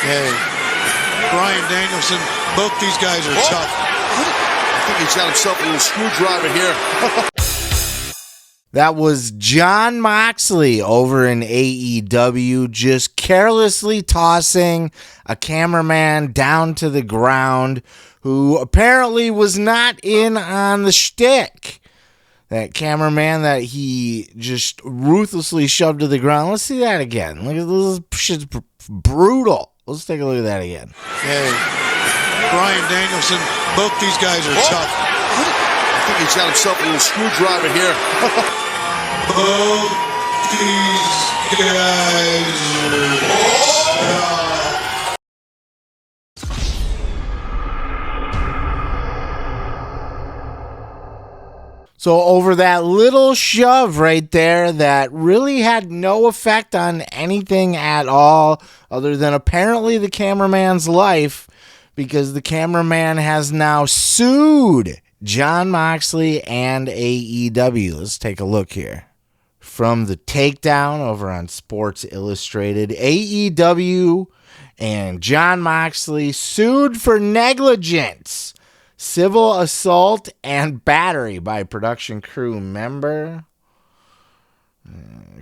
Hey, Bryan Danielson, both these guys are tough. I think he's got himself a little screwdriver here. That was Jon Moxley over in AEW, just carelessly tossing a cameraman down to the ground who apparently was not in on the shtick. That cameraman that he just ruthlessly shoved to the ground. Let's see that again. Look at this shit's brutal. Let's take a look at that again. Hey, Bryan Danielson, both these guys are tough. I think he's got himself a little screwdriver here. Both these guys are tough. So over that little shove right there that really had no effect on anything at all other than apparently the cameraman's life, because the cameraman has now sued Jon Moxley and AEW. Let's take a look here. From the takedown over on Sports Illustrated, AEW and Jon Moxley sued for negligence, civil assault, and battery by production crew member.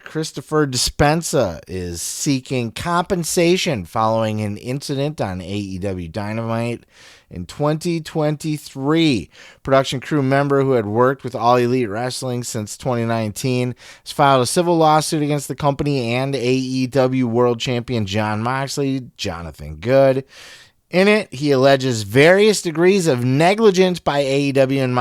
Christopher Despensa is seeking compensation following an incident on AEW Dynamite in 2023. Production crew member who had worked with All Elite Wrestling since 2019 has filed a civil lawsuit against the company and AEW World Champion Jon Moxley, Jonathan Good. In it, he alleges various degrees of negligence by AEW and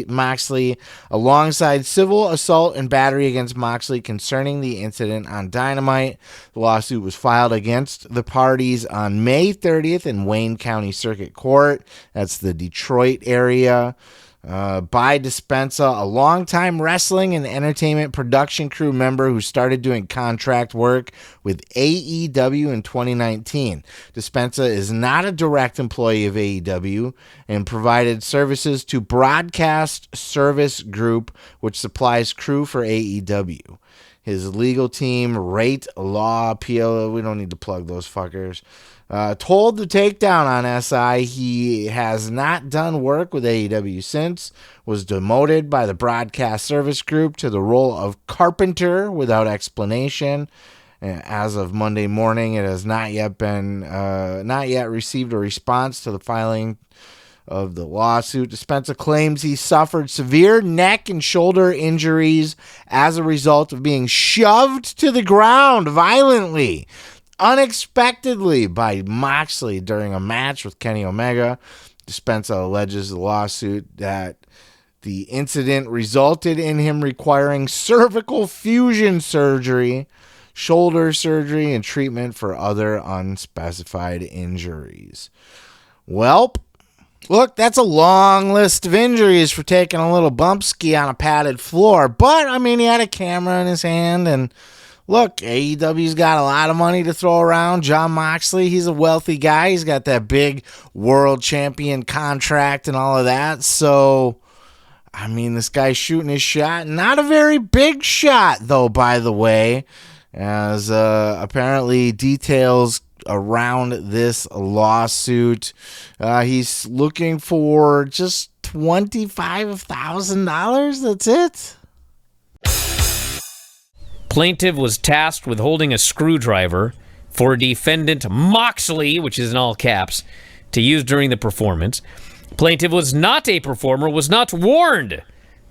Moxley, alongside civil assault and battery against Moxley concerning the incident on Dynamite. The lawsuit was filed against the parties on May 30th in Wayne County Circuit Court. That's the Detroit area. By Despensa, a longtime wrestling and entertainment production crew member who started doing contract work with AEW in 2019. Despensa is not a direct employee of AEW and provided services to Broadcast Service Group, which supplies crew for AEW. His legal team, Rate Law, PLO, we don't need to plug those fuckers, told the takedown on SI he has not done work with AEW since, was demoted by the Broadcast Service Group to the role of carpenter without explanation. As of Monday morning, it has not yet received a response to the filing of the lawsuit. Despensa claims he suffered severe neck and shoulder injuries as a result of being shoved to the ground violently, unexpectedly, by Moxley during a match with Kenny Omega. Despensa alleges the lawsuit that the incident resulted in him requiring cervical fusion surgery, shoulder surgery, and treatment for other unspecified injuries. Welp. Look, that's a long list of injuries for taking a little bump ski on a padded floor. But, I mean, he had a camera in his hand. And, look, AEW's got a lot of money to throw around. Jon Moxley, he's a wealthy guy. He's got that big world champion contract and all of that. So, I mean, this guy's shooting his shot. Not a very big shot, though, by the way. As apparently details around this lawsuit, he's looking for just $25,000. That's it. Plaintiff was tasked with holding a screwdriver for defendant Moxley, which is in all caps, to use during the performance. Plaintiff was not a performer, was not warned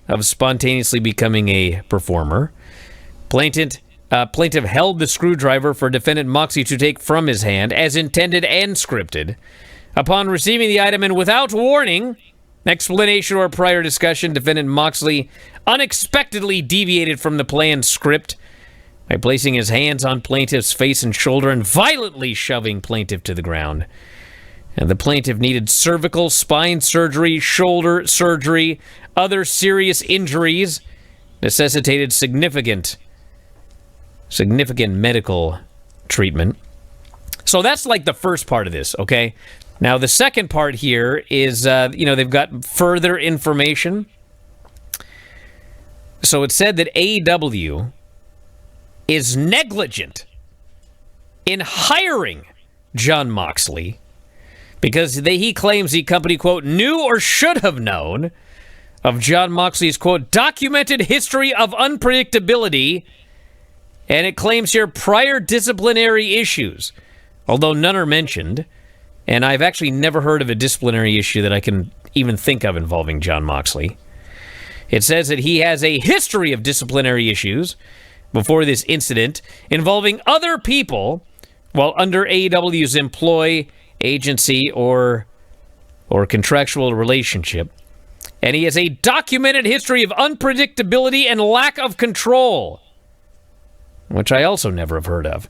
of spontaneously becoming a performer. Plaintiff held the screwdriver for defendant Moxley to take from his hand, as intended and scripted. Upon receiving the item and without warning, explanation, or prior discussion, defendant Moxley unexpectedly deviated from the planned script by placing his hands on plaintiff's face and shoulder and violently shoving plaintiff to the ground. And the plaintiff needed cervical, spine surgery, shoulder surgery, other serious injuries, necessitated significant medical treatment. So that's like the first part of this, okay? Now, the second part here is, they've got further information. So it said that AEW is negligent in hiring Jon Moxley because he claims the company, quote, knew or should have known of Jon Moxley's, quote, documented history of unpredictability, and it claims here prior disciplinary issues, although none are mentioned, and I've actually never heard of a disciplinary issue that I can even think of involving Jon Moxley. It says that he has a history of disciplinary issues before this incident involving other people while under AEW's employ, agency, or contractual relationship. And he has a documented history of unpredictability and lack of control, which I also never have heard of.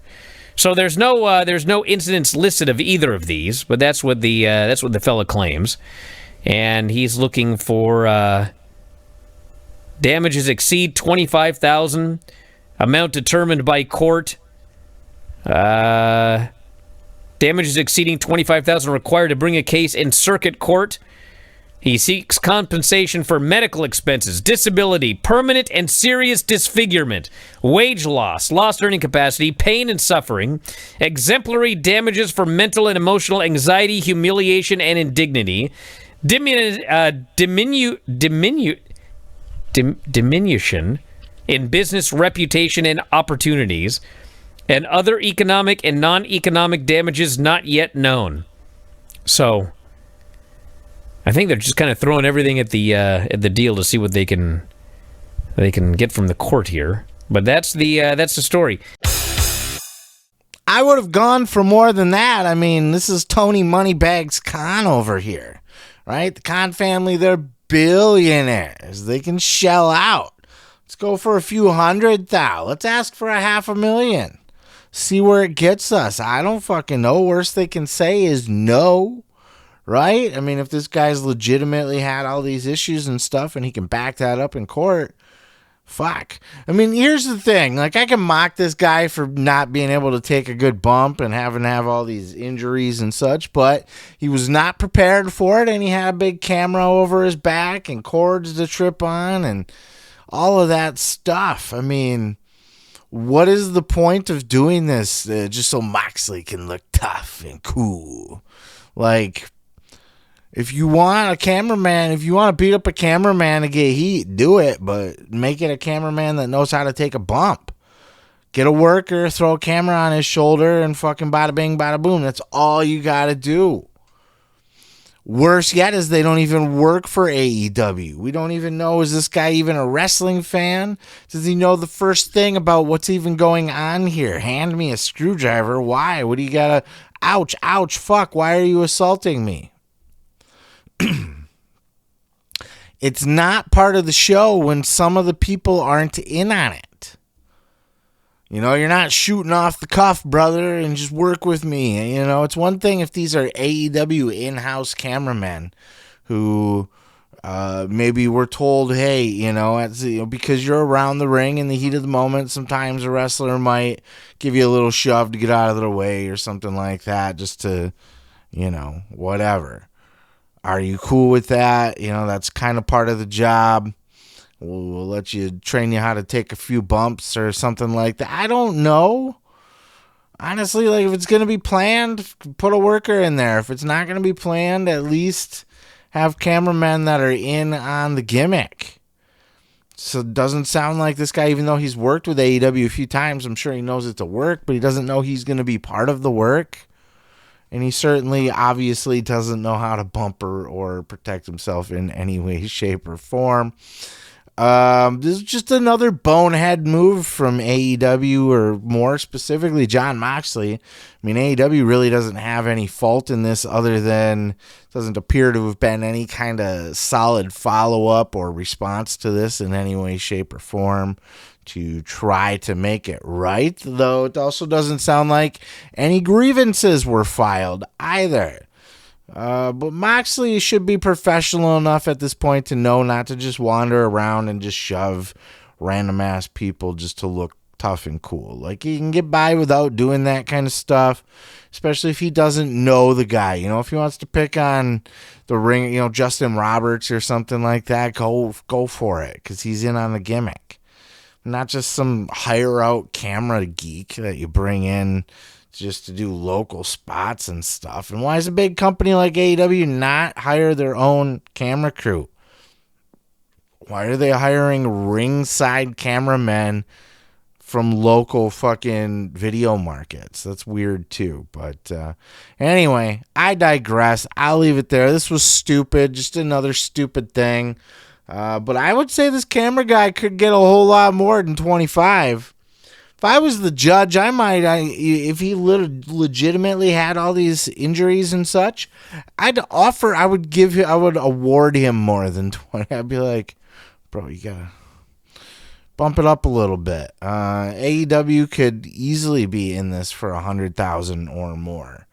So there's no incidents listed of either of these, but that's what the fella claims, and he's looking for damages exceed $25,000, amount determined by court. Damages exceeding $25,000 required to bring a case in circuit court. He seeks compensation for medical expenses, disability, permanent and serious disfigurement, wage loss, lost earning capacity, pain and suffering, exemplary damages for mental and emotional anxiety, humiliation, and indignity, diminution in business reputation and opportunities, and other economic and non-economic damages not yet known. So I think they're just kind of throwing everything at the deal to see what they can get from the court here. But that's the story. I would have gone for more than that. I mean, this is Tony Moneybags Khan over here, right? The Khan family, they're billionaires. They can shell out. Let's go for a few $100,000. Let's ask for $500,000. See where it gets us. I don't fucking know. Worst they can say is no. Right? I mean, if this guy's legitimately had all these issues and stuff and he can back that up in court, fuck. I mean, here's the thing. Like, I can mock this guy for not being able to take a good bump and having to have all these injuries and such, but he was not prepared for it, and he had a big camera over his back and cords to trip on and all of that stuff. I mean, what is the point of doing this just so Moxley can look tough and cool? Like, if you want a cameraman, if you want to beat up a cameraman to get heat, do it, but make it a cameraman that knows how to take a bump. Get a worker, throw a camera on his shoulder, and fucking bada bing, bada boom. That's all you got to do. Worse yet is they don't even work for AEW. We don't even know, is this guy even a wrestling fan? Does he know the first thing about what's even going on here? Hand me a screwdriver. Why? What do you got to... Ouch, ouch, fuck. Why are you assaulting me? It's not part of the show when some of the people aren't in on it. You know, you're not shooting off the cuff, brother, and just work with me. You know, it's one thing if these are AEW in-house cameramen who maybe were told, hey, you know, because you're around the ring in the heat of the moment, sometimes a wrestler might give you a little shove to get out of their way or something like that, just to, you know, whatever. Are you cool with that? You know, that's kind of part of the job. We'll let you train you how to take a few bumps or something like that. I don't know. Honestly, like, if it's going to be planned, put a worker in there. If it's not going to be planned, at least have cameramen that are in on the gimmick. So it doesn't sound like this guy, even though he's worked with AEW a few times, I'm sure he knows it's a work, but he doesn't know he's going to be part of the work. And he certainly, obviously, doesn't know how to bump or protect himself in any way, shape, or form. This is just another bonehead move from AEW, or more specifically, Jon Moxley. I mean, AEW really doesn't have any fault in this other than doesn't appear to have been any kind of solid follow-up or response to this in any way, shape, or form to try to make it right, though it also doesn't sound like any grievances were filed either. But Moxley should be professional enough at this point to know not to just wander around and just shove random ass people just to look tough and cool. Like, he can get by without doing that kind of stuff, especially if he doesn't know the guy. You know, if he wants to pick on the ring, you know, Justin Roberts or something like that, go for it, because he's in on the gimmick. Not just some hire out camera geek that you bring in just to do local spots and stuff. And why does a big company like AEW not hire their own camera crew? Why are they hiring ringside cameramen from local fucking video markets? That's weird too. But anyway, I digress. I'll leave it there. This was stupid. Just another stupid thing. But I would say this camera guy could get a whole lot more than 25. If I was the judge, I might, if he legitimately had all these injuries and such, I would award him more than 20. I'd be like, bro, you gotta bump it up a little bit. AEW could easily be in this for 100,000 or more.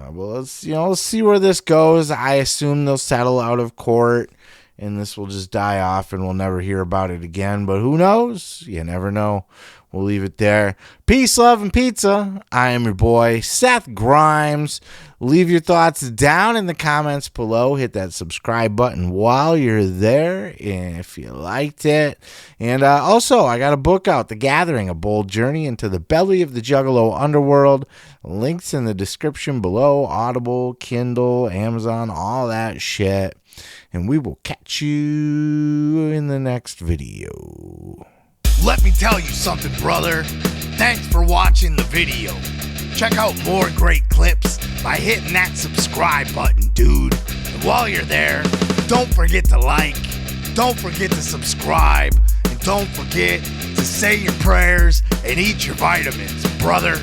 Well, let's see where this goes. I assume they'll settle out of court, and this will just die off, and we'll never hear about it again. But who knows? You never know. We'll leave it there. Peace, love, and pizza. I am your boy, Seth Grimes. Leave your thoughts down in the comments below. Hit that subscribe button while you're there if you liked it. And also, I got a book out, The Gathering, A Bold Journey into the Belly of the Juggalo Underworld. Links in the description below. Audible, Kindle, Amazon, all that shit. And we will catch you in the next video. Let me tell you something, brother. Thanks for watching the video. Check out more great clips by hitting that subscribe button, dude. And while you're there, don't forget to like, don't forget to subscribe, and don't forget to say your prayers and eat your vitamins, brother.